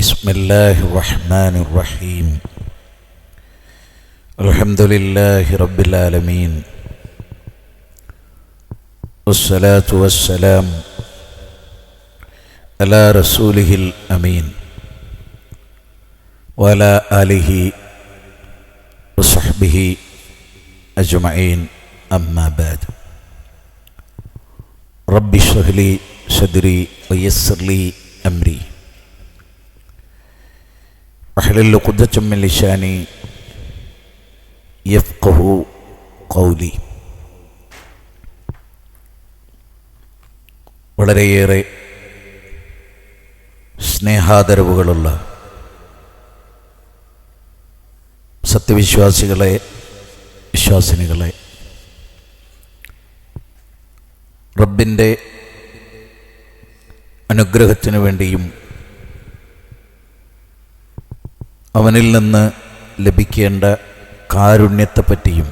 بسم الله الرحمن الرحيم الحمد لله رب العالمين والصلاة والسلام على رسوله الأمين وعلى آله وصحبه أجمعين أما بعد رب اشرح لي صدري ويسر لي أمري واحلل عقدة من لساني യഫ്ഖഹു ഖൗലി. വളരെയേറെ സ്നേഹാദരവുകളുള്ള സത്യവിശ്വാസികളെ, വിശ്വാസിനികളെ, റബ്ബിൻ്റെ അനുഗ്രഹത്തിനു വേണ്ടിയും അവനിൽ നിന്ന് ലഭിക്കേണ്ട കാരുണ്യത്തെപ്പറ്റിയും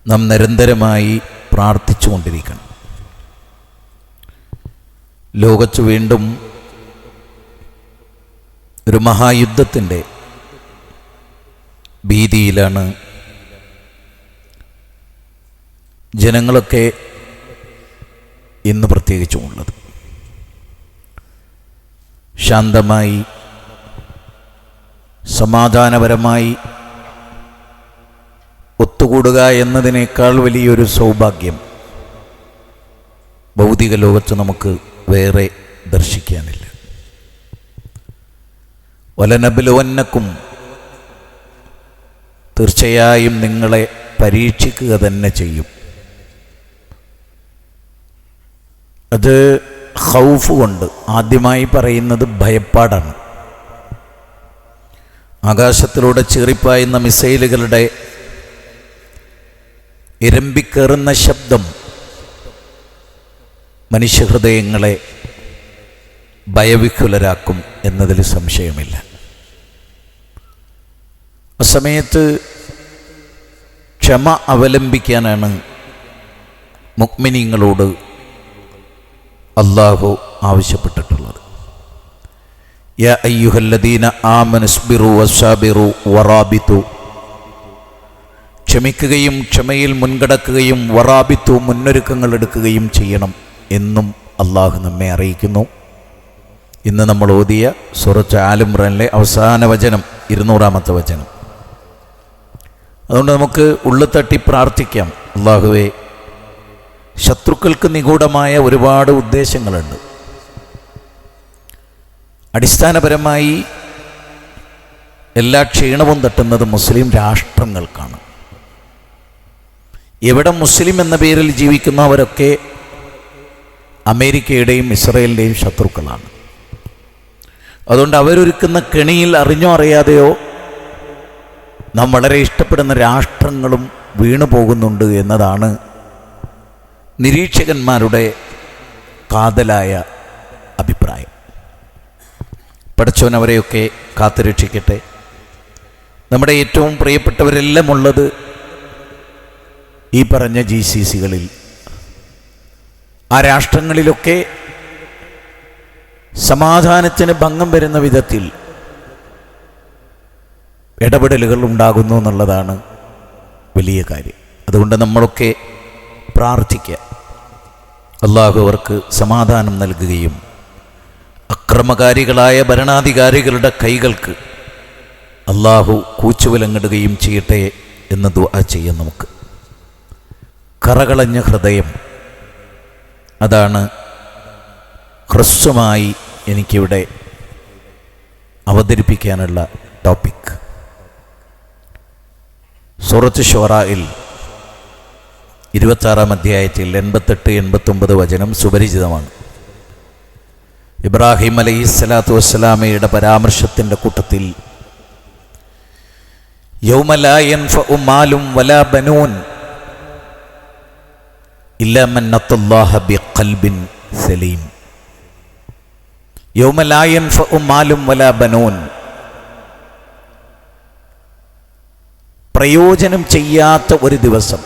നാം നിരന്തരമായി പ്രാർത്ഥിച്ചു കൊണ്ടിരിക്കണം. ലോകത്ത് വീണ്ടും ഒരു മഹായുദ്ധത്തിൻ്റെ ഭീതിയിലാണ് ജനങ്ങളൊക്കെ ഇന്ന് പ്രത്യേകിച്ചുമുള്ളത്. ശാന്തമായി സമാധാനപരമായി ഒത്തുകൂടുക എന്നതിനേക്കാൾ വലിയൊരു സൗഭാഗ്യം ഭൗതിക ലോകത്ത് നമുക്ക് വേറെ ദർശിക്കാനില്ല. വലനബലുവന്നക്കും, തീർച്ചയായും നിങ്ങളെ പരീക്ഷിക്കുക തന്നെ ചെയ്യും. അത് ഖൗഫ് കൊണ്ട് ആദ്യമായി പറയുന്നത് ഭയപ്പാടാണ്. ആകാശത്തിലൂടെ ചീറിപ്പായുന്ന മിസൈലുകളുടെ ഇരമ്പിക്കേറുന്ന ശബ്ദം മനുഷ്യഹൃദയങ്ങളെ ഭയവിഹ്വലരാക്കും എന്നതിൽ സംശയമില്ല. ആ സമയത്ത് ക്ഷമ അവലംബിക്കാനാണ് മുഅ്മിനീങ്ങളോട് അല്ലാഹു ആവശ്യപ്പെട്ടിട്ടുള്ളത്. യാ അയ്യുഹല്ലദീന ആമനുസ്ബിറു വസ്സാബിറു വറാബിതു, ക്ഷമിക്കുകയും ക്ഷമയിൽ മുൻകടക്കുകയും വറാബിത്തു, മുന്നൊരുക്കങ്ങൾ എടുക്കുകയും ചെയ്യണം എന്നും അള്ളാഹു നമ്മെ അറിയിക്കുന്നു. ഇന്ന് നമ്മൾ ഓതിയ സൂറത്ത് ആൽ ഇംറാനിലെ അവസാന വചനം 200-ാമത്തെ വചനം. അതുകൊണ്ട് നമുക്ക് ഉള്ളു തട്ടി പ്രാർത്ഥിക്കാം. അള്ളാഹുവേ, ശത്രുക്കൾക്ക് നിഗൂഢമായ ഒരുപാട് ഉദ്ദേശങ്ങളുണ്ട്. അടിസ്ഥാനപരമായി എല്ലാ ക്ഷീണവും തട്ടുന്നത് മുസ്ലിം രാഷ്ട്രങ്ങൾക്കാണ്. എവിടെ മുസ്ലിം എന്ന പേരിൽ ജീവിക്കുന്നവരൊക്കെ അമേരിക്കയുടെയും ഇസ്രായേലിൻ്റെയും ശത്രുക്കളാണ്. അതുകൊണ്ട് അവരൊരുക്കുന്ന കെണിയിൽ അറിഞ്ഞോ അറിയാതെയോ നാം വളരെ ഇഷ്ടപ്പെടുന്ന രാഷ്ട്രങ്ങളും വീണു പോകുന്നുണ്ട് എന്നതാണ് നിരീക്ഷകന്മാരുടെ കാതലായ അഭിപ്രായം. പടച്ചോൻ അവരെയൊക്കെ കാത്തുരക്ഷിക്കട്ടെ. നമ്മുടെ ഏറ്റവും പ്രിയപ്പെട്ടവരെല്ലാം ഉള്ളത് ഈ പറഞ്ഞ GCCകളിൽ, ആ രാഷ്ട്രങ്ങളിലൊക്കെ സമാധാനത്തിന് ഭംഗം വരുന്ന വിധത്തിൽ ഇടപെടലുകൾ ഉണ്ടാകുന്നു എന്നുള്ളതാണ് വലിയ കാര്യം. അതുകൊണ്ട് നമ്മളൊക്കെ പ്രാർത്ഥിക്കുക, അല്ലാഹു അവർക്ക് സമാധാനം നൽകുകയും അക്രമകാരികളായ ഭരണാധികാരികളുടെ കൈകൾക്ക് അല്ലാഹു കൂച്ചുവിലങ്ങിടുകയും ചെയ്യട്ടെ എന്ന് ദുആ ചെയ്യാം. നമുക്ക് കറകളഞ്ഞ ഹൃദയം, അതാണ് ഹ്രസ്വമായി എനിക്കിവിടെ അവതരിപ്പിക്കാനുള്ള ടോപ്പിക്. സൂറത്ത് ശുഅറയിൽ 26-ാം അധ്യായത്തിൽ 88-89 വചനം സുപരിചിതമാണ്. ഇബ്രാഹിം അലൈഹിസ്സലാത്തു വസ്സലാമയുടെ പരാമർശത്തിൻ്റെ കൂട്ടത്തിൽ യൗമ ലാ യൻഫഉ മാലും വലാ ബനൂൻ ഇല്ലാ മൻ അത്തല്ലാഹ ബിഖൽബിൻ സലീം. യൗമ ലാ യൻഫഉ മാലും വലാ ബനൂൻ, പ്രയോജനം ചെയ്യാത്ത ഒരു ദിവസം.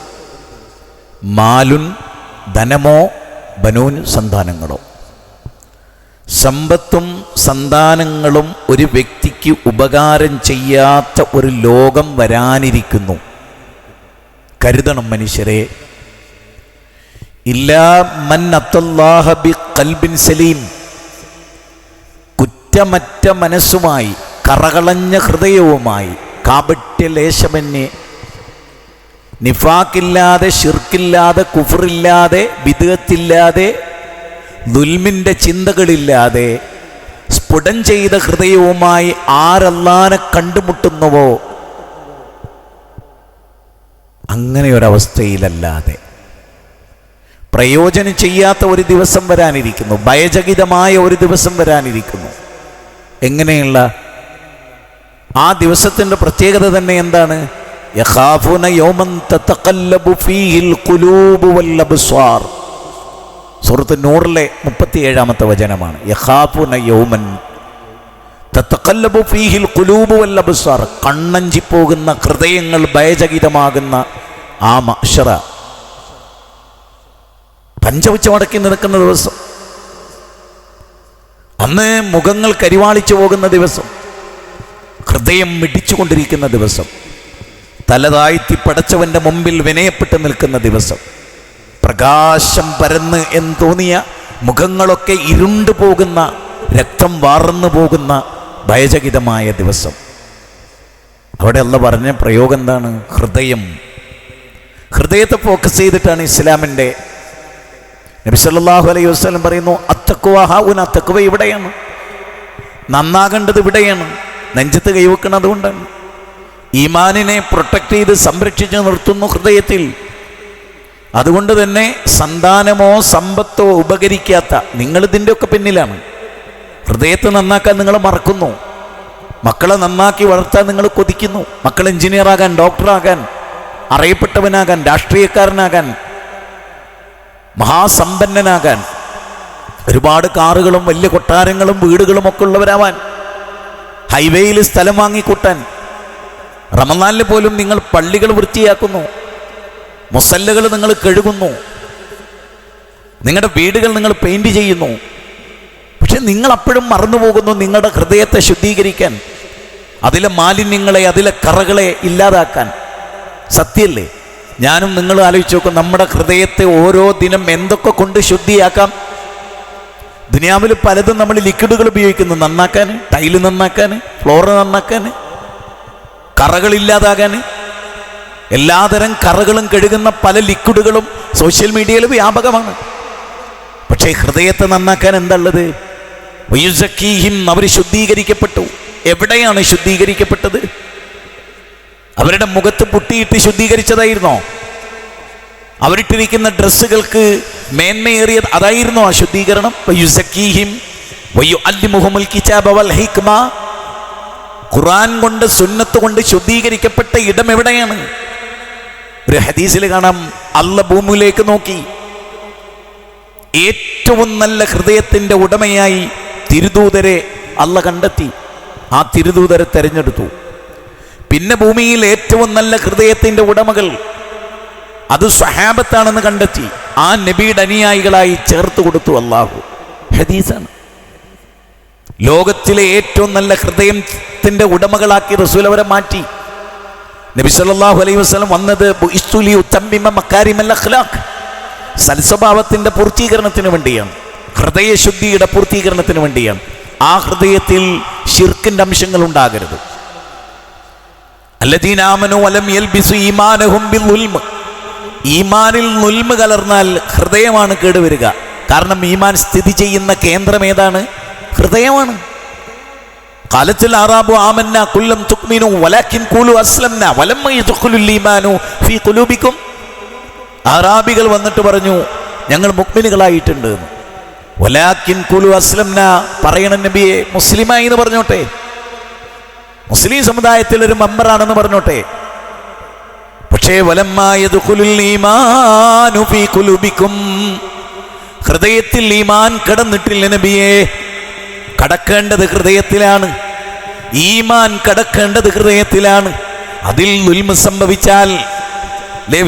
മാലുൻ, ധനമോ, ബനൂൻ, സന്താനങ്ങളോ. സമ്പത്തും സന്താനങ്ങളും ഒരു വ്യക്തിക്ക് ഉപകാരം ചെയ്യാത്ത ഒരു ലോകം വരാനിരിക്കുന്നു. കരുതണം മനുഷ്യരെ. ഇല്ലാ മൻ അത്തല്ലാഹ ബിഖൽബിൻ സലീം, കുറ്റമറ്റ മനസ്സുമായി കറകളഞ്ഞ ഹൃദയവുമായി കാപട്യലേശമന്യേ, നിഫാക്കില്ലാതെ, ഷിർക്കില്ലാതെ, കുഫറില്ലാതെ, ബിദ്അത്തില്ലാതെ, ദുൽമിൻ്റെ ചിന്തകളില്ലാതെ സ്ഫുടം ചെയ്ത ഹൃദയവുമായി ആരല്ലാനെ കണ്ടുമുട്ടുന്നുവോ അങ്ങനെ ഒരവസ്ഥയിലല്ലാതെ പ്രയോജനം ചെയ്യാത്ത ഒരു ദിവസം വരാനിരിക്കുന്നു. ഭയചകിതമായ ഒരു ദിവസം വരാനിരിക്കുന്നു. എങ്ങനെയുള്ള ആ ദിവസത്തിൻ്റെ പ്രത്യേകത തന്നെ എന്താണ്? യഖാഫൂന യൗമൻ തതഖല്ലബു ഫീഹിൽ ഖുലൂബു വൽ അബ്സ്വാർ. സൂറത്ത് നൂറിലെ 37-ാമത്തെ വചനമാണ്. യഖാഫൂന യൗമൻ തതഖല്ലബു ഫീഹിൽ ഖുലൂബു വൽ അബ്സ്വാർ. കണ്ണഞ്ചിപ്പോകുന്ന ഹൃദയങ്ങൾ ഭയചകിതമാകുന്ന ആ മഹ്ശറ, പഞ്ചവച്ച മടക്കി നിൽക്കുന്ന ദിവസം, അന്ന് മുഖങ്ങൾ കരിവാളിച്ചു പോകുന്ന ദിവസം, ഹൃദയം മിടിച്ചുകൊണ്ടിരിക്കുന്ന ദിവസം, തലതാഴ്ത്തി പടച്ചവന്റെ മുമ്പിൽ വിനയപ്പെട്ട് നിൽക്കുന്ന ദിവസം, പ്രകാശം പരന്ന് എന്ന് തോന്നിയ മുഖങ്ങളൊക്കെ ഇരുണ്ടു പോകുന്ന, രക്തം വാർന്നു പോകുന്ന ഭയചകിതമായ ദിവസം. അവിടെ അല്ലാഹ് പറഞ്ഞ പ്രയോഗം എന്താണ്? ഹൃദയം. ഹൃദയത്തെ ഫോക്കസ് ചെയ്തിട്ടാണ് ഇസ്ലാമിൻ്റെ നബി സല്ലല്ലാഹു അലൈഹി വസല്ലം പറയുന്നു, അത്തഖ്വ ഹൗന, തഖ്വ ഇവിടെയാണ്, നന്നാകേണ്ടത് ഇവിടെയാണ്, നെഞ്ചത്ത് കൈവെക്കുന്നത് കൊണ്ടാണ്. ഈമാനിനെ പ്രൊട്ടക്റ്റ് ചെയ്ത് സംരക്ഷിച്ച് നിർത്തുന്നു ഹൃദയത്തിൽ. അതുകൊണ്ട് തന്നെ സന്താനമോ സമ്പത്തോ ഉപകരിക്കാത്ത നിങ്ങളിതിൻ്റെ ഒക്കെ പിന്നിലാണ്. ഹൃദയത്തെ നന്നാക്കാൻ നിങ്ങൾ മറക്കുന്നു. മക്കളെ നന്നാക്കി വളർത്താൻ നിങ്ങൾ കൊതിക്കുന്നു. മക്കൾ എഞ്ചിനീയറാകാൻ, ഡോക്ടറാകാൻ, അറിയപ്പെട്ടവനാകാൻ, രാഷ്ട്രീയക്കാരനാകാൻ, മഹാസമ്പന്നനാകാൻ, ഒരുപാട് കാറുകളും വലിയ കൊട്ടാരങ്ങളും വീടുകളും ഒക്കെ ഉള്ളവരാവാൻ, ഹൈവേയിൽ സ്ഥലം വാങ്ങിക്കൂട്ടാൻ. റമദാനിൽ പോലും നിങ്ങൾ പള്ളികൾ വൃത്തിയാക്കുന്നു, മുസല്ലകൾ നിങ്ങൾ കഴുകുന്നു, നിങ്ങളുടെ വീടുകൾ നിങ്ങൾ പെയിന്റ് ചെയ്യുന്നു. പക്ഷെ നിങ്ങൾ അപ്പോഴും മറന്നുപോകുന്നു നിങ്ങളുടെ ഹൃദയത്തെ ശുദ്ധീകരിക്കാൻ, അതിലെ മാലിന്യങ്ങളെ, അതിലെ കറകളെ ഇല്ലാതാക്കാൻ. സത്യല്ലേ? ഞാനും നിങ്ങൾ ആലോചിച്ച് നോക്കും, നമ്മുടെ ഹൃദയത്തെ ഓരോ ദിനം എന്തൊക്കെ കൊണ്ട് ശുദ്ധിയാക്കാം. ദുനിയാവിൽ പലതും നമ്മൾ ലിക്വിഡുകൾ ഉപയോഗിക്കുന്നു നന്നാക്കാൻ, ടൈല് നന്നാക്കാൻ, ഫ്ലോറ് നന്നാക്കാൻ, കറകളില്ലാതാകാൻ. എല്ലാതരം കറകളും കഴുകുന്ന പല ലിക്വിഡുകളും സോഷ്യൽ മീഡിയയിൽ വ്യാപകമാണ്. പക്ഷേ ഹൃദയത്തെ നന്നാക്കാൻ എന്താ ഉള്ളത്? വയുസക്കീഹിം, അവർ ശുദ്ധീകരിക്കപ്പെട്ടു. എവിടെയാണ് ശുദ്ധീകരിക്കപ്പെട്ടത്? അവരുടെ മുഖത്ത് പുട്ടിയിട്ട് ശുദ്ധീകരിച്ചതായിരുന്നോ? അവരിട്ടിരിക്കുന്ന ഡ്രസ്സുകൾക്ക് മേന്മയേറിയത് അതായിരുന്നോ ആ ശുദ്ധീകരണം? വയുസക്കീഹിം വയുഅല്ലിമുഹുൽ കിതാബ വൽ ഹിക്മ. ഖുർആൻ കൊണ്ട്, സുന്നത്ത് കൊണ്ട് ശുദ്ധീകരിക്കപ്പെട്ട ഇടം എവിടെയാണ്? ഒരു ഹദീസിൽ കാണാം, അല്ലാഹ് ഭൂമിയിലേക്ക് നോക്കി, ഏറ്റവും നല്ല ഹൃദയത്തിൻ്റെ ഉടമയായി തിരുദൂതരെ അല്ലാഹ് കണ്ടെത്തി. ആ തിരുദൂതരെ തെരഞ്ഞെടുത്തു. പിന്നെ ഭൂമിയിൽ ഏറ്റവും നല്ല ഹൃദയത്തിൻ്റെ ഉടമകൾ അത് സ്വഹാബത്താണെന്ന് കണ്ടെത്തി. ആ നബിയുടെ അനുയായികളായി ചേർത്ത് കൊടുത്തു അല്ലാഹു. ഹദീസാണ്. ലോകത്തിലെ ഏറ്റവും നല്ല ഹൃദയത്തിൻ്റെ ഉടമകളാക്കി റസൂൽ അവരെ മാറ്റി. നബി സല്ലല്ലാഹു അലൈഹി വസല്ലം വന്നത് ബുഇസ്തുലി ഉതമ്മിമ മകാരിമൽ അഖ്ലാഖ്, സൽസ്വഭാവത്തിൻ്റെ പൂർത്തീകരണത്തിന് വേണ്ടിയാണ്, ഹൃദയശുദ്ധിയുടെ പൂർത്തീകരണത്തിന് വേണ്ടിയാണ്. ആ ഹൃദയത്തിൽ ശിർക്കിൻ്റെ അംശങ്ങൾ ഉണ്ടാകരുത്. അല്ലദീന ആമനു വലം യൽബിസു ഈമാനഹും ബിൽഉൽമ. ഈമാനിൽ നുൽമ കലർന്നാൽ ഹൃദയമാണ് കേടുവരിക. കാരണം ഈമാൻ സ്ഥിതി ചെയ്യുന്ന കേന്ദ്രം ഏതാണ്? ഹൃദയമാണ്. ഖാലത്തുൽ അറാബു ആമന്ന കുല്ലം തുക്മിനു വലാകിൻ ഖൂലു അസ്ലംന വലം യദ്ഖുലുൽ ഈമാനു ഫീ ഖുലൂബിക്കും. അറാബികൾ വന്നിട്ട് പറഞ്ഞു, ഞങ്ങൾ മുഅ്മിനുകളായിട്ടുണ്ട് എന്ന്. വലാകിൻ ഖൂലു അസ്ലംന, പറയണം നബിയെ മുസ്ലിമായി എന്ന് പറഞ്ഞോട്ടെ, മുസ്ലിം സമുദായത്തിൽ ഒരു മെമ്പറാണെന്ന് പറഞ്ഞോട്ടെ. പക്ഷേ വലമ്മാ യദ്ഖുലുൽ ഈമാനു ഫീ ഖുലൂബിക്കും, ഹൃദയത്തിൽ ഈമാൻ കടന്നിട്ടില്ല നബിയെ. കടക്കേണ്ടത് ഹൃദയത്തിലാണ്, ഈമാൻ കടക്കേണ്ടത് ഹൃദയത്തിലാണ്. അതിൽ ദുൽമ സംഭവിച്ചാൽ,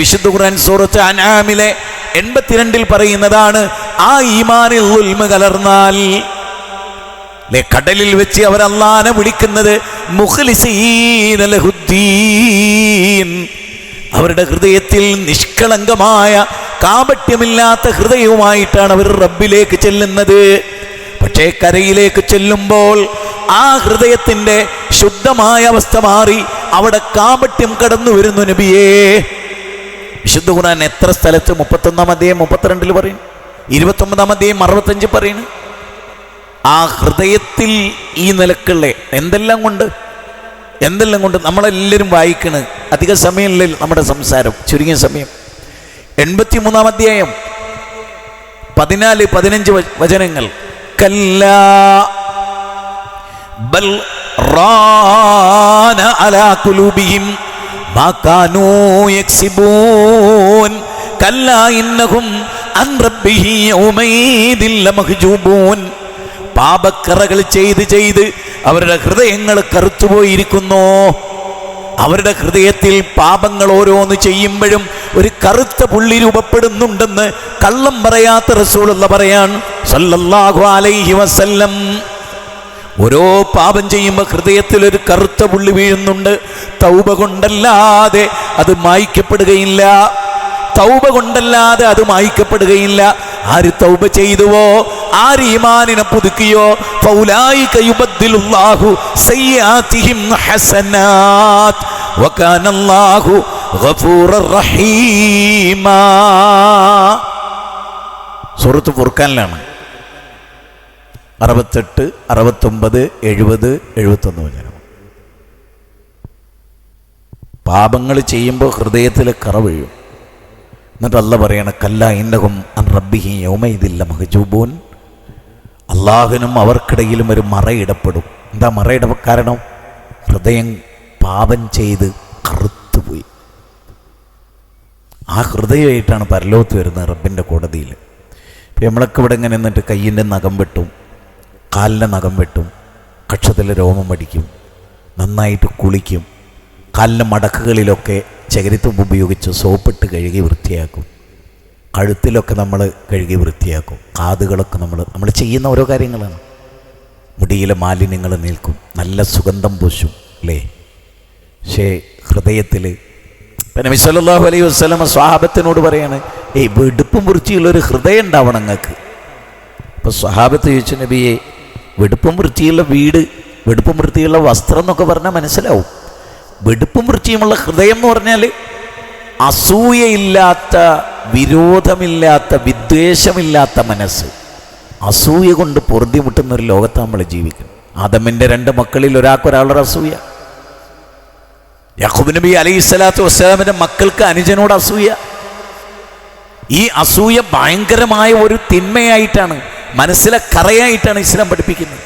വിശുദ്ധ ഖുർആൻ സൂറത്ത് അൻആമിലെ 82 പറയുന്നതാണ്, ആ ഈമാനിൽ ദുൽമ കലർന്നാൽ കടലിൽ വെച്ച് അവർ അല്ലാഹനെ വിളിക്കുന്നത് മുഖ്ലിസീന ലഹുദ്ദീൻ. അവരുടെ ഹൃദയത്തിൽ നിഷ്കളങ്കമായ കാപട്യമില്ലാത്ത ഹൃദയവുമായിട്ടാണ് അവർ റബ്ബിലേക്ക് ചെല്ലുന്നത്. പക്ഷേ കരയിലേക്ക് ചെല്ലുമ്പോൾ ആ ഹൃദയത്തിൻ്റെ ശുദ്ധമായ അവസ്ഥ മാറി അവിടെ കാപട്യം കടന്നു വരുന്നു. നബിയേ, വിശുദ്ധ ഖുർആൻ എത്ര സ്ഥലത്ത് 31-ാം അധ്യായം 32 പറയും, 29-ാം അധ്യായം 65 പറയുന്നു. ആ ഹൃദയത്തിൽ ഈ നിലക്കുള്ള എന്തെല്ലാം കൊണ്ട് നമ്മളെല്ലാവരും വായിക്കണ്. അധിക സമയമില്ല നമ്മുടെ സംസാരം, ചുരുങ്ങിയ സമയം. 83-ാം അധ്യായം 14-15 വചനങ്ങൾ. കല്ലാ ബൽ റാന അലാ ഖുലൂബിഹിം മാ കാനൂ യക്സിബൂൻ കല്ലാ ഇന്നഹും അൻ റബ്ബിഹി യൗമൈദിൻ ലമഹ്ജൂബൂൻ. പാപക്കറകൾ ചെയ്ത് അവരുടെ ഹൃദയങ്ങൾ കറുത്തുപോയിരിക്കുന്നു. അവരുടെ ഹൃദയത്തിൽ പാപങ്ങൾ ഓരോന്ന് ചെയ്യുമ്പോഴും ഒരു കറുത്ത പുള്ളി രൂപപ്പെടുന്നുണ്ടെന്ന് കള്ളം പറയാത്ത റസൂലുള്ള പറയാൻ സല്ലല്ലാഹു അലൈഹി വസല്ലം. ഓരോ പാപം ചെയ്യുമ്പോൾ ഹൃദയത്തിൽ ഒരു കറുത്ത പുള്ളി വീഴുന്നുണ്ട്. തൗബ കൊണ്ടല്ലാതെ അത് മായ്ക്കപ്പെടുകയില്ല. ആര് തൗബ ചെയ്തുവോ, ആര് ഈമാനിനെ പുതുക്കിയോ, ഫൗലായിക യുബദ്ദിലുല്ലാഹു സയ്യാതിഹിം ഹസനാത്ത് വകാനല്ലാഹു ഗഫൂറർ റഹീമാ. സൂറത്ത് ഫുർഖാനിലാണ് 68, 69, 70, 71 വചനം. പാപങ്ങൾ ചെയ്യുമ്പോൾ ഹൃദയത്തിൽ കറ വീഴും. എന്നിട്ട് അല്ലാഹ് പറയണ കല്ലാ ഇന്നഹും അൻ റബ്ബിഹി യൗമൈദിൻ ലമഹ്ജൂബൂൻ. അള്ളാഹുവിനും അവർക്കിടയിലും ഒരു മറയിടപ്പെടും. എന്താ മറയിട കാരണം? ഹൃദയം പാപം ചെയ്ത് കറുത്തുപോയി. ആ ഹൃദയമായിട്ടാണ് പരലോകത്ത് വരുന്നത് റബ്ബിൻ്റെ കോടതിയിൽ. ഇപ്പം നമ്മളൊക്കെ ഇവിടെ ഇങ്ങനെ നിന്നിട്ട് കയ്യിൻ്റെ നഖം വെട്ടും, കാലിൻ്റെ നഖം വെട്ടും, കക്ഷത്തിലെ രോമം അടിക്കും, നന്നായിട്ട് കുളിക്കും, കാലിൻ്റെ മടക്കുകളിലൊക്കെ ചകിരിത്തുമ്പ് ഉപയോഗിച്ച് സോപ്പിട്ട് കഴുകി വൃത്തിയാക്കും, കഴുത്തിലൊക്കെ നമ്മൾ കഴുകി വൃത്തിയാക്കും, കാതുകളൊക്കെ നമ്മൾ ചെയ്യുന്ന ഓരോ കാര്യങ്ങളാണ്. മുടിയിലെ മാലിന്യങ്ങൾ നീൽക്കും, നല്ല സുഗന്ധം പൂശും അല്ലേ. പക്ഷേ ഹൃദയത്തിൽ നബി സല്ലല്ലാഹു അലൈഹി വസല്ലം സ്വഹാബത്തിനോട് പറയാണ്, വെടുപ്പും വൃത്തിയുള്ളൊരു ഹൃദയം ഉണ്ടാവണം നിങ്ങൾക്ക്. അപ്പോൾ സ്വഹാബത്ത് ചോദിച്ചു, നബിയെ വെടുപ്പും വൃത്തിയുള്ള വീട്, വെടുപ്പും വൃത്തിയുള്ള വസ്ത്രം എന്നൊക്കെ പറഞ്ഞാൽ മനസ്സിലാവും. വെടുപ്പും വൃത്തിയുമുള്ള ഹൃദയം എന്ന് പറഞ്ഞാൽ അസൂയയില്ലാത്ത, വിരോധമില്ലാത്ത, വിദ്വേഷമില്ലാത്ത മനസ്സ്. അസൂയ കൊണ്ട് പൊറുതിമുട്ടുന്ന ഒരു ലോകത്ത് നമ്മൾ ജീവിക്കും. ആദമിൻ്റെ 2 മക്കളിൽ ഒരാൾക്കൊരാളുടെ അസൂയ. യാക്കൂബ് നബി അലൈഹിസ്സലാത്തു വസ്സലാമിൻ്റെ മക്കൾക്ക് അനുജനോട് അസൂയ. ഈ അസൂയ ഭയങ്കരമായ ഒരു തിന്മയായിട്ടാണ്, മനസ്സിലെ കറയായിട്ടാണ് ഇസ്ലാം പഠിപ്പിക്കുന്നത്.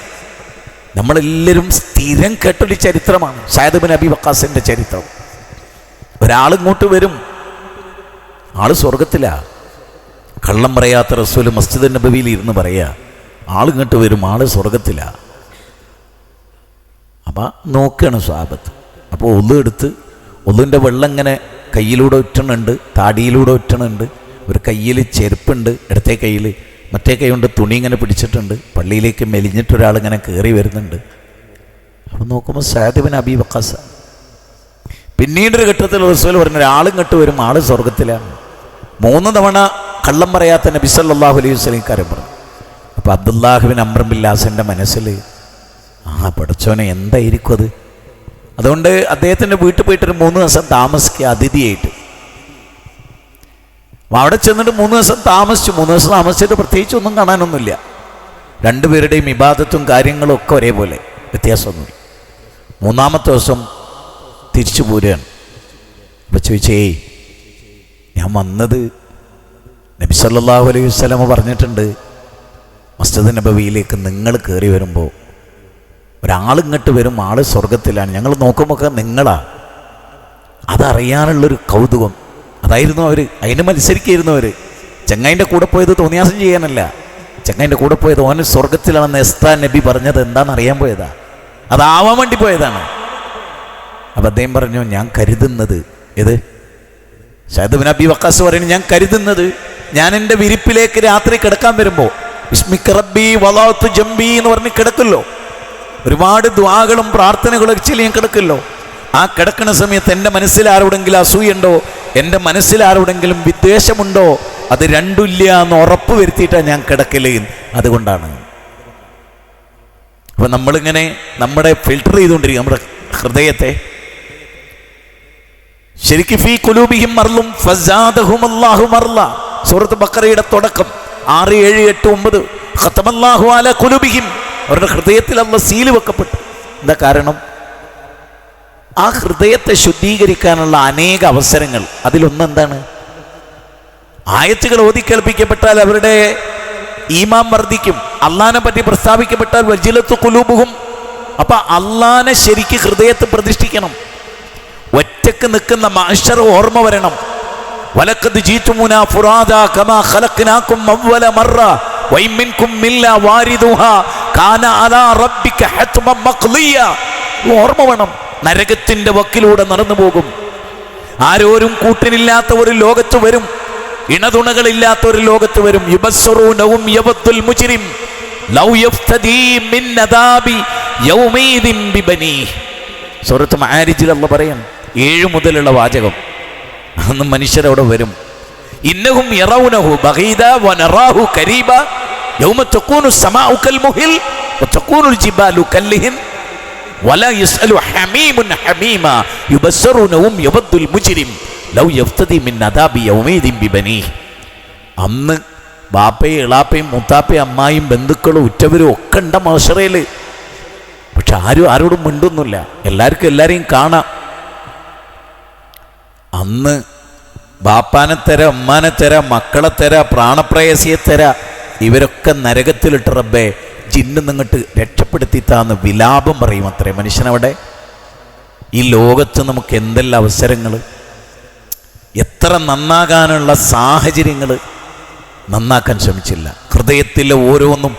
നമ്മളെല്ലാവരും സ്ഥിരം കേട്ടൊരു ചരിത്രമാണ് സഅദ് ബിൻ അബി വഖാസിൻ്റെ ചരിത്രം. ഒരാളിങ്ങോട്ട് വരും, ആള് സ്വർഗത്തിലാ. കള്ളം പറയാത്ത റസൂൽ മസ്ജിദ് നബവിയിൽ ഇരുന്ന് പറയാ, ആളിങ്ങോട്ട് വരും, ആള് സ്വർഗത്തിലാ. അപ്പം നോക്കുകയാണ് സ്വഹാബത്ത്. അപ്പോൾ എടുത്ത് ഒന്നിൻ്റെ വെള്ളം ഇങ്ങനെ കയ്യിലൂടെ ഒറ്റണുണ്ട്, താടിയിലൂടെ ഒറ്റണുണ്ട്, ഒരു കയ്യിൽ ചെരുപ്പുണ്ട്, ഇടത്തെ കയ്യിൽ, മറ്റേ കൈ കൊണ്ട് തുണി ഇങ്ങനെ പിടിച്ചിട്ടുണ്ട്. പള്ളിയിലേക്ക് മെലിഞ്ഞിട്ടൊരാളിങ്ങനെ കയറി വരുന്നുണ്ട്. അപ്പം നോക്കുമ്പോൾ സഅദ് ബിൻ അബി വഖാസ. പിന്നീടൊരു ഘട്ടത്തിൽ റസൂൽ പറഞ്ഞു, ഒരാളും ഇങ്ങോട്ട് വരും, ആള് സ്വർഗത്തിലാണ്. 3 തവണ കള്ളം പറയാത്ത നബി സല്ലല്ലാഹു അലൈഹി വസല്ലം കാര്യം പറഞ്ഞു. അപ്പോൾ അബ്ദുല്ലാഹ് ബിൻ അംർ ബിൻ ലാസിൻ്റെ മനസ്സിൽ, പഠിച്ചോനെ എന്തായിരിക്കും അത്. അതുകൊണ്ട് അദ്ദേഹത്തിൻ്റെ വീട്ടിൽ പോയിട്ടൊരു 3 ദിവസം താമസിക്കുക അതിഥിയായിട്ട്. അവിടെ ചെന്നിട്ട് 3 ദിവസം താമസിച്ചു. 3 ദിവസം താമസിച്ചിട്ട് പ്രത്യേകിച്ച് ഒന്നും കാണാനൊന്നുമില്ല. 2 പേരുടെയും ഇബാദത്തും കാര്യങ്ങളും ഒക്കെ ഒരേപോലെ, വ്യത്യാസമൊന്നുമില്ല. 3-ാമത്തെ ദിവസം തിരിച്ചു പോരുകയാണ്. അപ്പോൾ ചോദിച്ചേ, ഞാൻ വന്നത് നബി സല്ലല്ലാഹു അലൈഹി വസല്ലം പറഞ്ഞിട്ടുണ്ട്, മസ്ജിദ് നബവിയിലേക്ക് നിങ്ങൾ കയറി വരുമ്പോൾ ഒരാളിങ്ങോട്ട് വരും, ആള് സ്വർഗത്തിലാണ്. ഞങ്ങൾ നോക്കുമ്പോൾ നിങ്ങളാ. അതറിയാനുള്ളൊരു കൗതുകം. അതായിരുന്നു അവർ, അതിന് മത്സരിക്കായിരുന്നു അവർ. ചങ്ങായിൻ്റെ കൂടെ പോയത് തോന്നിയാസം ചെയ്യാനല്ല, ചങ്ങായിൻ്റെ കൂടെ പോയത് ഓന് സ്വർഗത്തിലാണെന്ന് എസ്താ നബി പറഞ്ഞത് എന്താണെന്ന് അറിയാൻ പോയതാ, അതാവാൻ വേണ്ടി പോയതാണ്. അപ്പം അദ്ദേഹം പറഞ്ഞു, ഞാൻ കരുതുന്നത് ഇത് സഅദ് ബിൻ അബി വഖാസ് പറയുന്നു, ഞാൻ കരുതുന്നത് ഞാൻ എൻ്റെ വിരിപ്പിലേക്ക് രാത്രി കിടക്കാൻ വരുമ്പോൾ ബിസ്മിക റബ്ബി വളഅതു ജംബി എന്ന് പറഞ്ഞ് കിടക്കുമല്ലോ, ഒരുപാട് ദ്വാകളും പ്രാർത്ഥനകളും ചില ഞാൻ കിടക്കല്ലോ. ആ കിടക്കുന്ന സമയത്ത് എൻ്റെ മനസ്സിൽ ആരോടെങ്കിലും അസൂയുണ്ടോ, എൻ്റെ മനസ്സിൽ ആരോടെങ്കിലും വിദ്വേഷമുണ്ടോ, അത് രണ്ടുമില്ല എന്ന് ഉറപ്പ് വരുത്തിയിട്ടാണ് ഞാൻ കിടക്കല്. അതുകൊണ്ടാണ് അപ്പം നമ്മളിങ്ങനെ നമ്മുടെ ഫിൽട്ടർ ചെയ്തുകൊണ്ടിരിക്കും നമ്മുടെ ഹൃദയത്തെ. ശരിക്കും ഫീ ഖുലൂബിഹിം മർളും ഫസാദഹും അല്ലാഹു മർള. സൂറത്ത് ബഖറയുടെ തുടക്കം 6, 7, 8, 9. ഖതമല്ലാഹു അലാ ഖുലൂബിഹിം. അവരുടെ ഹൃദയത്തിൽ അല്ലാഹു സീൽ വെക്കപ്പെട്ടു. എന്താ കാരണം? ആ ഹൃദയത്തെ ശുദ്ധീകരിക്കാനുള്ള അനേക അവസരങ്ങൾ. അതിലൊന്നെന്താണ്? ആയത്തുകൾ ഓതിക്കേൽപ്പിക്കപ്പെട്ടാൽ അവരുടെ ഈമാൻ വർദ്ധിക്കും. അള്ളാനെ പറ്റി പ്രസ്താവിക്കപ്പെട്ടാൽ വജിലത്തു ഖുലൂബുഹും. അപ്പൊ അള്ളാനെ ശരിക്ക് ഹൃദയത്തെ പ്രതിഷ്ഠിക്കണം. ഒറ്റക്ക് നിൽക്കുന്ന മഹ്ശർ ഓർമ്മ വരണം. വലഖദ് ജീതുമുനാ ഫുറാദാ കമാ ഖലഖനാകും അവ്വല മറ വഇൻ മിൻകും ഇല്ലാ വാരിദുഹാ കാന അലാ റബ്ബിക ഹത്മൻ മഖ്ളിയ. ഓർമ്മ വേണം. നരകത്തിന്റെ വക്കിലൂടെ നടന്നു പോകും. ആരോരും കൂട്ടിനില്ലാത്ത ഒരു ലോകത്ത് വരും. ഇണതുണകളില്ലാത്ത ഒരു ലോകത്ത് വരും. യുബസ്സറൂനഹും യവദ്ദുൽ മുജ്രിം ലൗ യഫ്തദീ മിൻ അദാബി യൗമൈദിൻ ബിബനീഹി. സൂറത്ത് മആരിജിൽ അല്ലാഹു പറയാണ് 7 മുതലുള്ള വാചകം. അന്ന് മനുഷ്യരവിടെ വരും. ഇന്നഹും യറൗനഹു ബഗീദ വനറാഹു കരീബ യൗമ തകൂനു സമാഉ കൽമുഹിൽ വതകൂനുൽ ജിബാലു കല്ലിഹിൻ വലാ യസ്അലു ഹമീമുൻ ഹമീമ യുബസ്സറൂനഹും യവദ്ദുൽ മുജ്രിം ലൗ യഫ്തദി മിൻ അദാബി യൗമൈദിൻ ബിബനീഹി. അന്ന് ബാപ്പയും ഇളാപ്പയും മുത്താപ്പയും അമ്മായും ബന്ധുക്കളും ഉറ്റവരും ഒക്കെ ഉണ്ട് മഹ്ശറയിൽ. പക്ഷെ ആരോടും മിണ്ടുന്നില്ല. എല്ലാവർക്കും എല്ലാവരെയും കാണാം. അന്ന് ബാപ്പാനെ തര, ഉമ്മാനെ തര, മക്കളെ തര, പ്രാണപ്രേയസിയെ തര, ഇവരൊക്കെ നരകത്തിലിട്ട് റബ്ബേ ജിന്ന് നിങ്ങട്ട് രക്ഷപ്പെടുത്തിത്താന്ന് വിലാപം പറയും അത്രേ മനുഷ്യനവിടെ. ഈ ലോകത്ത് നമുക്ക് എന്തെല്ലാം അവസരങ്ങൾ, എത്ര നന്നാകാനുള്ള സാഹചര്യങ്ങൾ നന്നാക്കാൻ ശ്രമിച്ചില്ല. ഹൃദയത്തിലെ ഓരോന്നും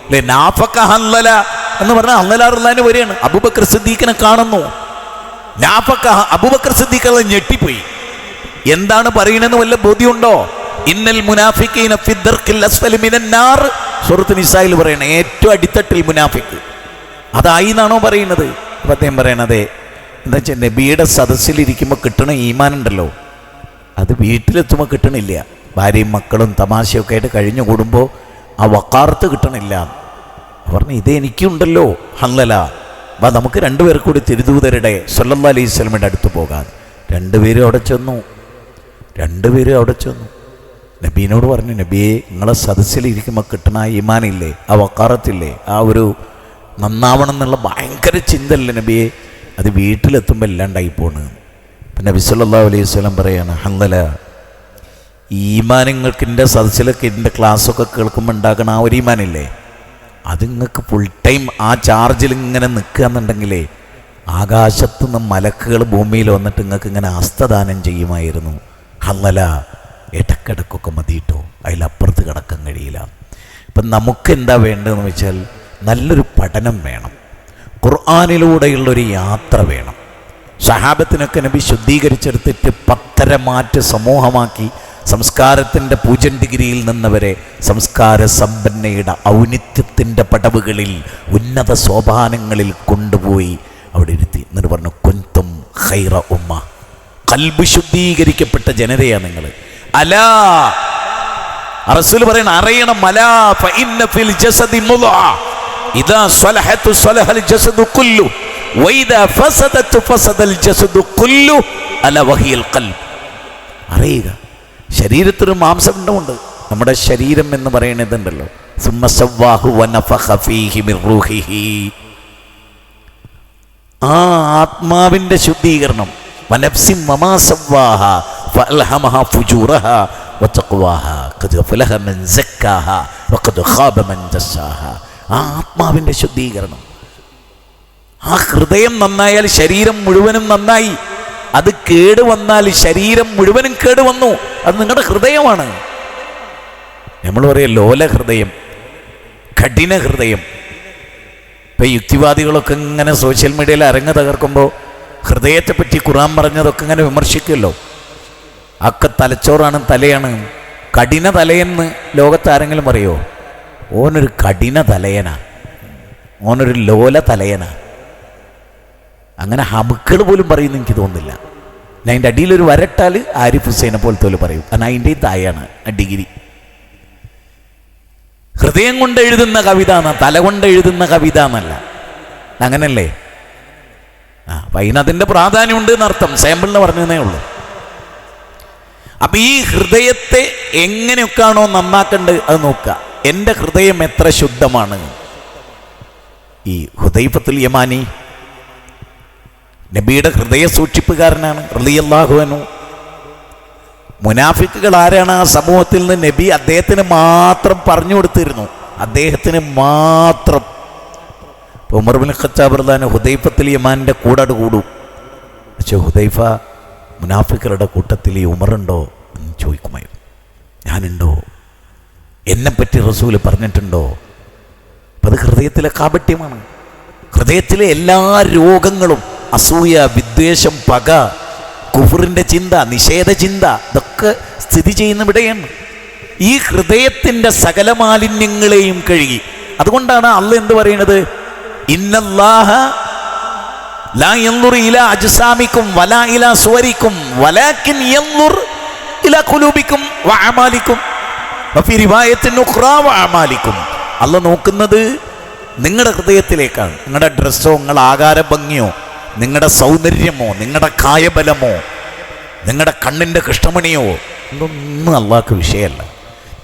അല്ലേ. നാഫക ഹല്ലല എന്ന് പറഞ്ഞാൽ അള്ളലാറുള്ളതിന് വരികയാണ്. അബൂബക്കർ സിദ്ദീഖിനെ കാണുന്നു. നാഫക അബൂബക്കർ സിദ്ദീഖ് ഞെട്ടിപ്പോയി. എന്താണ് പറയുന്നതെന്ന് വല്ല ബോധ്യമുണ്ടോ? ഇന്നൽ മുനാഫിഖീന ഫി ദർക്കിൽ അസ്ഫലി മിനൻ നാർ. സൂറത്ത് നിസായിൽ പറയണേ ഏറ്റവും അടിത്തട്ടിൽ മുനാഫിക്ക് അതായി എന്നാണോ പറയുന്നത്? അപ്പം അദ്ദേഹം പറയണത് എന്താ വെച്ചാൽ നബിയുടെ സദസ്സിലിരിക്കുമ്പോൾ കിട്ടണ ഈമാനുണ്ടല്ലോ, അത് വീട്ടിലെത്തുമ്പോൾ കിട്ടണില്ല. ഭാര്യയും മക്കളും തമാശയൊക്കെ ആയിട്ട് കഴിഞ്ഞു കൂടുമ്പോൾ ആ വക്കാർത്ത് കിട്ടണില്ല. പറഞ്ഞു ഇതേ എനിക്കുണ്ടല്ലോ ഹല്ലല. വാ നമുക്ക് രണ്ടുപേർ കൂടി തിരുദൂതരുടെ സല്ലല്ലാഹു അലൈഹി വസല്ലമയുടെ അടുത്ത് പോകാൻ. രണ്ടുപേരും അവിടെ ചെന്നു. നബീനോട് പറഞ്ഞു, നബിയെ നിങ്ങളെ സദസ്സിലിരിക്കുമ്പോൾ കിട്ടണ ആ ഈമാനില്ലേ, ആ വക്കാറത്തില്ലേ, ആ ഒരു നന്നാവണം എന്നുള്ള ഭയങ്കര ചിന്തല്ലേ നബിയെ, അത് വീട്ടിലെത്തുമ്പോൾ ഇല്ലാണ്ടായി പോണ്. പിന്നെ നബി സല്ലല്ലാഹു അലൈഹി വസല്ലം പറയാണ്, ഹല്ലല ഈമാനങ്ങൾക്ക് എൻ്റെ സദസ്സിലൊക്കെ എൻ്റെ ക്ലാസ്സൊക്കെ കേൾക്കുമ്പോൾ ഉണ്ടാക്കണ ആ ഒരു ഈമാനില്ലേ, അത് നിങ്ങൾക്ക് ഫുൾ ടൈം ആ ചാർജിൽ ഇങ്ങനെ നിൽക്കുക എന്നുണ്ടെങ്കിലേ ആകാശത്തുനിന്ന് മലക്കുകൾ ഭൂമിയിൽ വന്നിട്ട് നിങ്ങൾക്ക് ഇങ്ങനെ ഹസ്തദാനം ചെയ്യുമായിരുന്നു. ഹല്ലല ഇടക്കിടക്കൊക്കെ മതിയിട്ടോ, അതിലപ്പുറത്ത് കിടക്കാൻ കഴിയില്ല. ഇപ്പം നമുക്ക് എന്താ വേണ്ടതെന്ന് വെച്ചാൽ നല്ലൊരു പഠനം വേണം, ഖുർആനിലൂടെയുള്ളൊരു യാത്ര വേണം. സഹാബത്തിനൊക്കെ നബി ശുദ്ധീകരിച്ചെടുത്തിട്ട് പത്തരമാറ്റ് സമൂഹമാക്കി സംസ്കാരത്തിൻ്റെ പൂജൻ ഡിഗ്രിയിൽ നിന്നവരെ സംസ്കാര സമ്പന്നയുടെ ഔന്നിത്യത്തിൻ്റെ പടവുകളിൽ ഉന്നത സോപാനങ്ങളിൽ കൊണ്ടുപോയി അവിടെ ഇരുത്തി. എന്നിട്ട് പറഞ്ഞു, കുന്തും ഖൈറ ഉമ്മ, ഖൽബ് ശുദ്ധീകരിക്കപ്പെട്ട ജനതയാണ് നിങ്ങൾ. അലാ റസൂൽ പറയണം, അറിയണം, അലാ ഫഇന്ന ഫിൽ ജസദി മുദ്അ ഇദാ സ്വലഹതു സ്വലഹൽ ജസദു കുല്ലു വഇദാ ഫസദതു ഫസദൽ ജസദു കുല്ലു അലാ വഹിയൽ ഖൽബ്. അറിയുക, ശരീരത്തിനൊരു മാംസമുണ്ട്. നമ്മുടെ ശരീരം എന്ന് പറയുന്നതുണ്ടല്ലോ, സുമ്മ സവ്വാഹു വനഫഖ ഫീഹി മിർ റൂഹിഹി, ആ ആത്മാവിൻ്റെ ശുദ്ധീകരണം. വനഫ്സിൻ വമാ സവ്വാഹ ഫഅൽഹമഹ ഫുജൂറഹ വതഖ്വാഹ ഖദ് അഫ്ലഹ മൻ സക്കാഹ വഖദ് ഖാബ മൻ ദസ്സാഹ. ആ ആത്മാവിൻ്റെ ശുദ്ധീകരണം. ആ ഹൃദയം നന്നായാൽ ശരീരം മുഴുവനും നന്നായി. അത് കേടുവന്നാൽ ശരീരം മുഴുവനും കേടുവന്നു. അത് നിങ്ങളുടെ ഹൃദയമാണ്. നമ്മൾ പറയാം ലോല ഹൃദയം, കഠിന ഹൃദയം. ഇപ്പം യുക്തിവാദികളൊക്കെ ഇങ്ങനെ സോഷ്യൽ മീഡിയയിൽ അരങ്ങ് തകർക്കുമ്പോൾ ഹൃദയത്തെപ്പറ്റി ഖുർആൻ പറഞ്ഞതൊക്കെ ഇങ്ങനെ വിമർശിക്കുമല്ലോ. ഒക്കെ തലച്ചോറാണ്, തലയാണ്. കഠിന തലയെന്ന് ലോകത്ത് ആരെങ്കിലും പറയോ? ഓനൊരു കഠിന തലയനാ. ഓനൊരു ലോല തലയന. അങ്ങനെ ഹമുക്കൾ പോലും പറയുന്നു എനിക്ക് തോന്നുന്നില്ല. ഞാൻ അതിൻ്റെ അടിയിലൊരു വരട്ടാൽ ആരിഫ് ഹുസൈനെ പോലത്തെ പോലും പറയും. കാരണം അതിൻ്റെ തായാണ് ആ ഡിഗ്രി. ഹൃദയം കൊണ്ട് എഴുതുന്ന കവിത എന്ന, തല കൊണ്ട് എഴുതുന്ന കവിത എന്നല്ല. അങ്ങനല്ലേ? അപ്പം അതിനതിൻ്റെ പ്രാധാന്യമുണ്ട് എന്നർത്ഥം. സാമ്പിളിന് പറഞ്ഞതേ ഉള്ളൂ. അപ്പം ഈ ഹൃദയത്തെ എങ്ങനെയൊക്കെയാണോ നന്നാക്കേണ്ടത് അത് നോക്കുക. എൻ്റെ ഹൃദയം എത്ര ശുദ്ധമാണ്. ഈ ഹുദൈഫത്തുൽ യമാനി നബിയുടെ ഹൃദയ സൂക്ഷിപ്പുകാരനാണ് റളിയല്ലാഹു അൻഹു. മുനാഫിക്കുകൾ ആരാണ് ആ സമൂഹത്തിൽ നിന്ന്? നബി അദ്ദേഹത്തിന് മാത്രം പറഞ്ഞു കൊടുത്തിരുന്നു, അദ്ദേഹത്തിന് മാത്രം. ഉമർ ഇബ്നുൽ ഖത്താബ് റളിയല്ലാഹു അൻഹു ഹുദൈഫത്തുൽ യമാനിൻ്റെ കൂടെ കൂടും. പക്ഷേ ഹുദൈഫ മുനാഫിക്കുകളുടെ കൂട്ടത്തിൽ ഈ ഉമറുണ്ടോ എന്ന് ചോദിക്കുമായിരുന്നു. ഞാനുണ്ടോ? എന്നെപ്പറ്റി റസൂൽ പറഞ്ഞിട്ടുണ്ടോ? അപ്പം അത് ഹൃദയത്തിലെ കാപട്യമാണ്. ഹൃദയത്തിലെ എല്ലാ രോഗങ്ങളും, അസൂയ, വിദ്വേഷം, പക, കുഫറിൻ്റെ ചിന്ത, നിഷേധ ചിന്ത, ഇതൊക്കെ സ്ഥിതി ചെയ്യുന്ന ഇവിടെയാണ്. ഈ ഹൃദയത്തിൻ്റെ സകല മാലിന്യങ്ങളെയും കഴുകി. അതുകൊണ്ടാണ് അള്ളാഹ് എന്ത് പറയുന്നത്? ഇന്നല്ലാഹ ലാ യൻദുറു ഇലാ അജ്സാമിക്കും വലാ ഇലാ സുവരിക്കും വലാകിൻ യൻദുർ ഇലാ ഖുലൂബിക്കും വഅമാലിക്കും വഫി റിവായത്തിൻ ഉഖ്റാ വഅമാലിക്കും. അള്ളാഹ് നോക്കുന്നത് നിങ്ങളുടെ ഹൃദയത്തിലേക്കാണ്. നിങ്ങളുടെ ഡ്രസ്സോ, നിങ്ങളുടെ ആകാര ഭംഗിയോ, നിങ്ങളുടെ സൗന്ദര്യമോ, നിങ്ങളുടെ കായബലമോ, നിങ്ങളുടെ കണ്ണിൻ്റെ കൃഷ്ണമണിയോ, ഇതൊന്നും അള്ളാഹ്ക്ക് വിഷയമല്ല.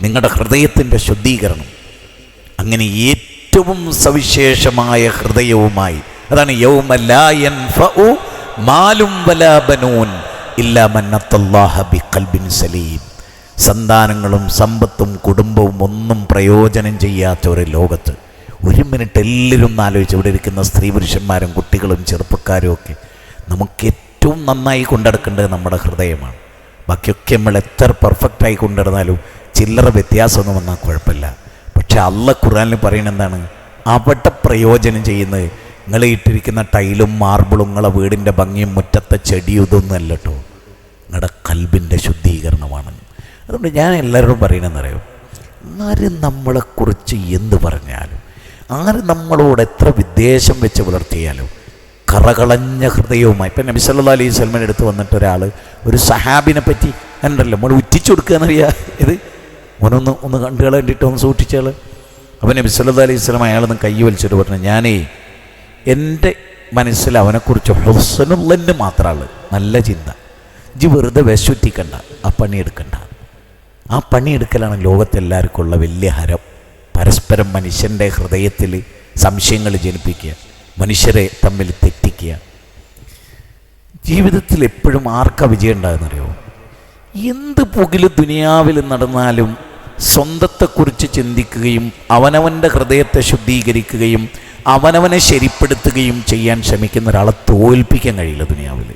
നിങ്ങളുടെ ഹൃദയത്തിൻ്റെ ശുദ്ധീകരണം. അങ്ങനെ ഏറ്റവും സവിശേഷമായ ഹൃദയവുമായി, അതാണ് യൗമ ലാ യൻഫഉ മാലും വലാ ബനൂൻ ഇല്ലാ മൻ അത്തല്ലാഹ ബിഖൽബിൻ സലീം. സന്താനങ്ങളും സമ്പത്തും കുടുംബവും ഒന്നും പ്രയോജനം ചെയ്യാത്ത ഒരു ലോകത്ത് ഒരു മിനിറ്റ് എല്ലാവരും ഒന്ന് ആലോചിച്ച്, ഇവിടെ ഇരിക്കുന്ന സ്ത്രീ പുരുഷന്മാരും കുട്ടികളും ചെറുപ്പക്കാരും ഒക്കെ നമുക്ക് ഏറ്റവും നന്നായി കൊണ്ടെടുക്കേണ്ടത് നമ്മുടെ ഹൃദയമാണ്. ബാക്കിയൊക്കെ നമ്മൾ എത്ര പെർഫെക്റ്റായി കൊണ്ടുവരുന്നാലും ചില്ലറ വ്യത്യാസമൊന്നും വന്നാൽ കുഴപ്പമില്ല. പക്ഷെ അള്ളാഹ് ഖുർആനിൽ പറയുന്നത് എന്താണ്? അവിടെ പ്രയോജനം ചെയ്യുന്നത് നിങ്ങൾ ഇട്ടിരിക്കുന്ന ടൈലും മാർബിളും നിങ്ങളെ വീടിൻ്റെ ഭംഗിയും മുറ്റത്തെ ചെടിയും ഇതൊന്നും അല്ല കേട്ടോ, നിങ്ങളുടെ കൽബിൻ്റെ ശുദ്ധീകരണമാണ്. അതുകൊണ്ട് ഞാൻ എല്ലാവരോടും പറയണമെന്നറിയോ, ആര് നമ്മളെക്കുറിച്ച് എന്ത് പറഞ്ഞാലും, ആര് നമ്മളോട് എത്ര വിദ്വേഷം വെച്ച് പുലർത്തിയാലും കറകളഞ്ഞ ഹൃദയവുമായി. ഇപ്പം നബി സല്ലല്ലാഹു അലൈഹി വസല്ലമയുടെ അടുത്ത് വന്നിട്ട് ഒരാൾ ഒരു സഹാബിനെ പറ്റി ഉണ്ടല്ലോ, നമ്മൾ ഉറ്റിച്ചു കൊടുക്കുക എന്നറിയാം. ഇത് ഒന്ന് കണ്ടുകൾ കണ്ടിട്ട് ഒന്ന് സൂക്ഷിച്ചാൽ. അപ്പം നബി സല്ലല്ലാഹു അലൈഹി വസല്ലം അയാളൊന്ന് കൈ വലിച്ചിട്ട് പറഞ്ഞു, ഞാനേ എൻ്റെ മനസ്സിൽ അവനെക്കുറിച്ച് ഹുസ്നുള്ളൻ്റെ മാത്രമാണ് നല്ല ചിന്ത. ഇജ്ജ് വെറുതെ വിശുദ്ധിക്കണ്ട, ആ പണിയെടുക്കണ്ട. ആ പണിയെടുക്കലാണ് ലോകത്തെല്ലാവർക്കും ഉള്ള വലിയ ഹരം. പരസ്പരം മനുഷ്യൻ്റെ ഹൃദയത്തിൽ സംശയങ്ങൾ ജനിപ്പിക്കുക, മനുഷ്യരെ തമ്മിൽ തെറ്റിക്കുക. ജീവിതത്തിൽ എപ്പോഴും ആർക്കാ വിജയം ഉണ്ടാകുന്നറിയോ? എന്ത് പുകില് ദുനിയാവിൽ നടന്നാലും സ്വന്തത്തെക്കുറിച്ച് ചിന്തിക്കുകയും അവനവൻ്റെ ഹൃദയത്തെ ശുദ്ധീകരിക്കുകയും അവനവനെ ശരിപ്പെടുത്തുകയും ചെയ്യാൻ ശ്രമിക്കുന്ന ഒരാളെ തോൽപ്പിക്കാൻ കഴിയില്ല ദുനിയാവിൽ.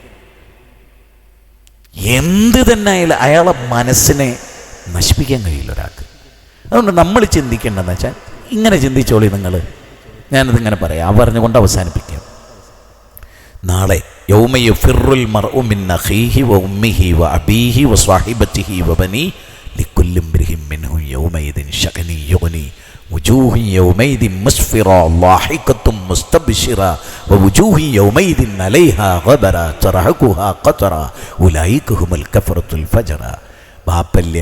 എന്ത് തന്നെ ആയാലും അയാളെ മനസ്സിനെ നശിപ്പിക്കാൻ കഴിയില്ല ഒരാൾക്ക്. അതുകൊണ്ട് നമ്മൾ ചിന്തിക്കേണ്ടതെന്ന് വെച്ചാൽ ഇങ്ങനെ ചിന്തിച്ചോളി നിങ്ങൾ. ഞാനതിങ്ങനെ പറയാം, പറഞ്ഞുകൊണ്ട് അവസാനിപ്പിക്കാം. നാളെ യൗമ യഫിറുൽ മർഉ മിൻ അഖീഹി വ ഉമ്മിഹി വ അബീഹി വ സ്വഹിബതിഹി വ ബനി ലികുല്ലി ഇംറിഹിൻ മിൻഹും യൗമയിദിൻ ശഅനി യുഗ്നി വുജൂഹു യൗമയിദിൻ മുസ്ഫിറ ളാഹിഖത്തും മുസ്തബ്ശിറ വ വുജൂഹു യൗമയിദിൻ അലൈഹാ ഗബറ തർഹഖുഹാ ഖതറ ഉലൈക ഹുമുൽ കഫറത്തുൽ ഫജറ. ബാപ്പല്ല,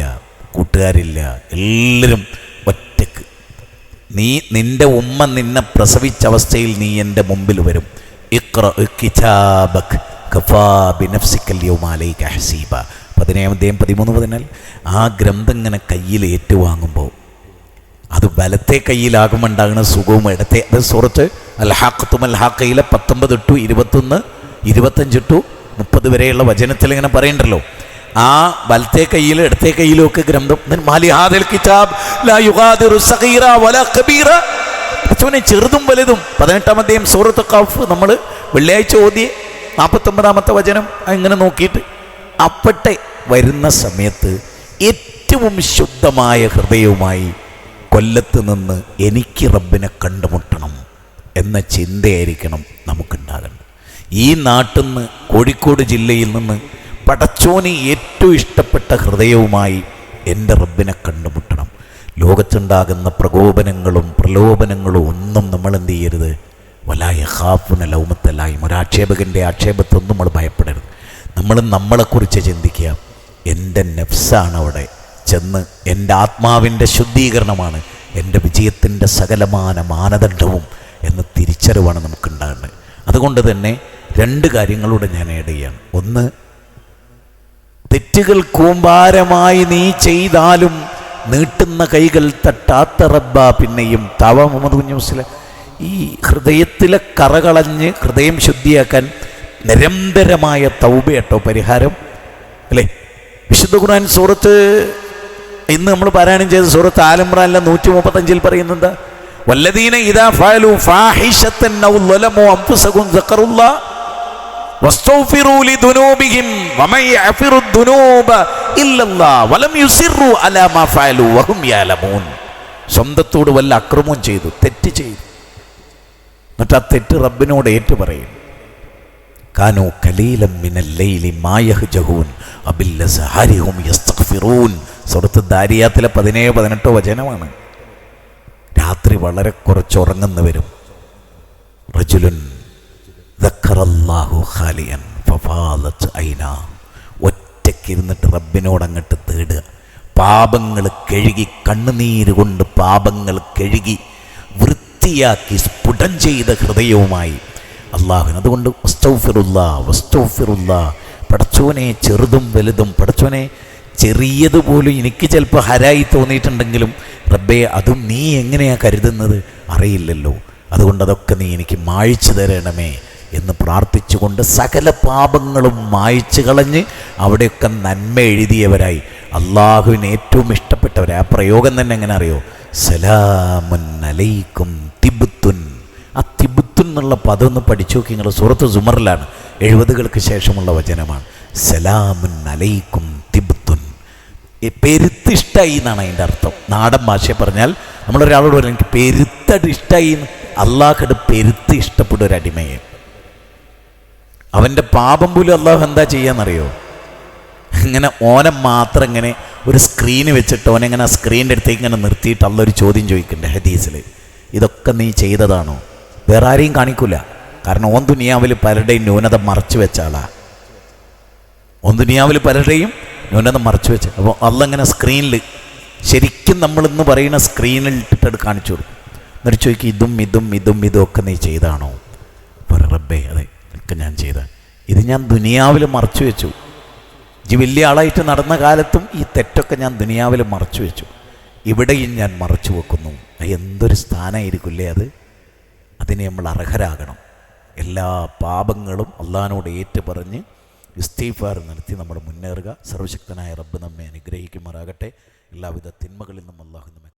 കൂട്ടുകാരില്ല, എല്ലാവരും ഒറ്റക്ക്. നിൻ്റെ ഉമ്മ നിന്നെ പ്രസവിച്ച അവസ്ഥയിൽ നീ എൻ്റെ മുമ്പിൽ വരും. ഇഖ്റ കിതാബക് കഫാ ബിനഫ്സിക്കൽ യൗമ അലൈക ഹസീബ. 13-13 ആ ഗ്രന്ഥം ഇങ്ങനെ കയ്യിൽ ഏറ്റുവാങ്ങുമ്പോൾ അത് വലത്തെ കയ്യിലാകുമ്പോൾ ഉണ്ടാകുന്ന സുഖവും ഇടത്തെ, അത് സൂറത്ത് അൽ ഹാഖത്തും അൽ ഹാഖയിലെ 19-21, 25-30 വരെയുള്ള വചനത്തിൽ ഇങ്ങനെ പറയണ്ടല്ലോ. ആ വലത്തെ കയ്യിലും ഇടത്തെ കയ്യിലും ഒക്കെ ഗ്രന്ഥം. ചെറുതും വലുതും 18-ാം അധ്യായം സൂറത്ത് ഖഫ് നമ്മൾ വെള്ളിയാഴ്ച ഓതിയ 49-ാമത്തെ വചനം ഇങ്ങനെ നോക്കിയിട്ട് അപ്പട്ടെ വരുന്ന സമയത്ത് ഏറ്റവും ശുദ്ധമായ ഹൃദയവുമായി കൊല്ലത്ത് നിന്ന് എനിക്ക് റബ്ബിനെ കണ്ടുമുട്ടണം എന്ന ചിന്തയായിരിക്കണം നമുക്കുണ്ടാകേണ്ടത്. ഈ നാട്ടിൽ നിന്ന്, കോഴിക്കോട് ജില്ലയിൽ നിന്ന് പടച്ചോന് ഏറ്റവും ഇഷ്ടപ്പെട്ട ഹൃദയവുമായി എൻ്റെ റബ്ബിനെ കണ്ടുമുട്ടണം. ലോകത്തുണ്ടാകുന്ന പ്രകോപനങ്ങളും പ്രലോഭനങ്ങളും ഒന്നും നമ്മൾ എന്ത് ചെയ്യരുത്. വലാ യഖാഫുന ലൗമത്ത ലായിം, ഒരാക്ഷേപകൻ്റെ ആക്ഷേപത്തൊന്നും നമ്മൾ ഭയപ്പെടരുത്. നമ്മൾ നമ്മളെക്കുറിച്ച് ചിന്തിക്കുക. എൻ്റെ നെഫ്സാണ് അവിടെ ചെന്ന്, എൻ്റെ ആത്മാവിൻ്റെ ശുദ്ധീകരണമാണ് എൻ്റെ വിജയത്തിൻ്റെ സകലമാന മാനദണ്ഡവും എന്ന തിരിച്ചറിവാണ് നമുക്കുണ്ടാകേണ്ടത്. അതുകൊണ്ട് തന്നെ 2 കാര്യങ്ങളൂടെ ഞാൻ ആഡ് ചെയ്യാണ്. ഒന്ന്, തെറ്റുകൾ കൂമ്പാരമായി നീ ചെയ്താലും നീട്ടുന്ന കൈകൾ തട്ടാത്ത റബ്ബ പിന്നെയും താവ മുഹമ്മദ് കുഞ്ഞു മുസ്ലിം. ഈ ഹൃദയത്തിലെ കറകളഞ്ഞ് ഹൃദയം ശുദ്ധിയാക്കാൻ നിരന്തരമായ തൗബയാട്ടോ പരിഹാരം, അല്ലേ? വിശുദ്ധ ഖുർആൻ സൂറത്ത് ഇന്ന് നമ്മൾ പാരായണം ചെയ്ത സൂറത്ത് ആൽ ഇംറാനിലെ 135 പറയുന്നത്, വല്ലദീന ഇദാ ഫഅലു ഫാഹിശതൻ ഔ ളലമു അൻഫുസഹും സഖറുല്ലാഹ് വസ്തഗ്ഫിറൂ ലിദുനൂബിഹിം വമൻ യഗ്ഫിറു ദുനൂബ ഇല്ലല്ലാഹ് വലം യുസിറു അലാ മാ ഫഅലു വഹും യഅലമൂൻ. സ്വന്തത്തോട് വല്ല അക്രമവും ചെയ്തു, തെറ്റ് ചെയ്തു, എന്നിട്ട് ആ തെറ്റ് റബ്ബിനോട് ഏറ്റു പറയും. കാനൂ ഖലീലം മിനൽ ലൈലി മാ യഹ്ജഹൂൻ അബില്ലസഹാരി ഹും യസ്തഗ്ഫിറൂൻ. സൂറത്ത് ദാരിയാത്തിലെ 17-18 വചനമാണ്. രാത്രി വളരെ കുറച്ചുറങ്ങുന്നവരും, റജുലുൻ ദക്കറല്ലാഹു ഖാലിയൻ ഫഫാലത് ഐനാ, ഒറ്റയ്ക്കിരുന്നിട്ട് റബ്ബിനോട് അങ്ങോട്ട് തേടുക. പാപങ്ങൾ കഴുകി, കണ്ണുനീര് കൊണ്ട് പാപങ്ങൾ കഴുകി വൃത്തിയാക്കി സ്ഫുടം ചെയ്ത ഹൃദയവുമായി അള്ളാഹുവിന്. അതുകൊണ്ട് വസ്തഗ്ഫിറുല്ലാ, പടച്ചോനെ ചെറുതും വലുതും, പടച്ചോനെ ചെറിയതുപോലും എനിക്ക് ചിലപ്പോൾ ഹരായി തോന്നിയിട്ടുണ്ടെങ്കിലും റബ്ബേ അതും നീ എങ്ങനെയാണ് കരുതുന്നത് അറിയില്ലല്ലോ, അതുകൊണ്ട് അതൊക്കെ നീ എനിക്ക് മായ്ച്ചു തരണമേ എന്ന് പ്രാർത്ഥിച്ചുകൊണ്ട് സകല പാപങ്ങളും മായ്ച്ചു കളഞ്ഞ് അവിടെയൊക്കെ നന്മ എഴുതിയവരായി അള്ളാഹുവിന് ഏറ്റവും ഇഷ്ടപ്പെട്ടവരായി. ആ പ്രയോഗം തന്നെ എങ്ങനെ അറിയോ? സലാമുൻ അലൈക്കും തിബ്തുൻ. ആ തിബ്തുൻ എന്നുള്ള പദം ഒന്ന് പഠിച്ചു നോക്കി നിങ്ങൾ. സൂറത്ത് സുമറിലാണ്, 70കൾക്ക് ശേഷമുള്ള വചനമാണ്. സലാമുൻ അലൈക്കും തിബ്തുൻ. പെരുത്തിഷ്ടായി എന്നാണ് അതിൻ്റെ അർത്ഥം. നാടൻ ഭാഷയെ പറഞ്ഞാൽ നമ്മളൊരാളോട് പറയും എനിക്ക് പെരുത്തട് ഇഷ്ടമായി, അള്ളാഹ്ക്കട് പെരുത്ത് ഇഷ്ടപ്പെട്ട ഒരു അടിമയെ. അവൻ്റെ പാപം പോലും അള്ളാഹു എന്താ ചെയ്യാന്നറിയോ? ഇങ്ങനെ ഓനെ മാത്രം ഇങ്ങനെ ഒരു സ്ക്രീന് വെച്ചിട്ട് ഓനെങ്ങനെ ആ സ്ക്രീനിൻ്റെ അടുത്തേക്ക് ഇങ്ങനെ നിർത്തിയിട്ട് അള്ളൊരു ചോദ്യം ചോദിക്കണ്ടേ ഹദീസിൽ, ഇതൊക്കെ നീ ചെയ്തതാണോ? വേറെ ആരെയും കാണിക്കൂല, കാരണം ഓൻ ദുനിയാവിൽ പലരുടെയും ന്യൂനത മറച്ചു വെച്ച ആളാ. ഓൻ ദുനിയാവിൽ പലരുടെയും ന്യൂനത മറച്ചു വെച്ച. അപ്പോൾ അള്ളങ്ങനെ സ്ക്രീനിൽ ശരിക്കും നമ്മളിന്ന് പറയുന്ന സ്ക്രീനിൽ ഇട്ടിട്ട് കാണിച്ചു കൊടുക്കും. എന്നിട്ട് ചോദിക്കും ഇതും ഇതും ഇതും ഇതൊക്കെ നീ ചെയ്താണോ? പറ റബ്ബേ അതെ ഒക്കെ ഞാൻ ചെയ്ത, ഇത് ഞാൻ ദുനിയാവിൽ മറച്ചു വെച്ചു. വലിയ ആളായിട്ട് നടന്ന കാലത്തും ഈ തെറ്റൊക്കെ ഞാൻ ദുനിയാവിൽ മറച്ചു വെച്ചു, ഇവിടെയും ഞാൻ മറച്ചു വെക്കുന്നു. എന്തൊരു സ്ഥാനമായിരിക്കില്ലേ അത്? അതിനെ നമ്മൾ അർഹരാകണം. എല്ലാ പാപങ്ങളും അള്ളാഹിനോട് ഏറ്റു പറഞ്ഞ് ഇസ്തിഗ്ഫാർ നടത്തി നമ്മൾ മുന്നേറുക. സർവശക്തനായ റബ്ബ് നമ്മെ അനുഗ്രഹിക്കുമാറാകട്ടെ. എല്ലാവിധ തിന്മകളിൽ നിന്നും അള്ളാഹു നമ്മെ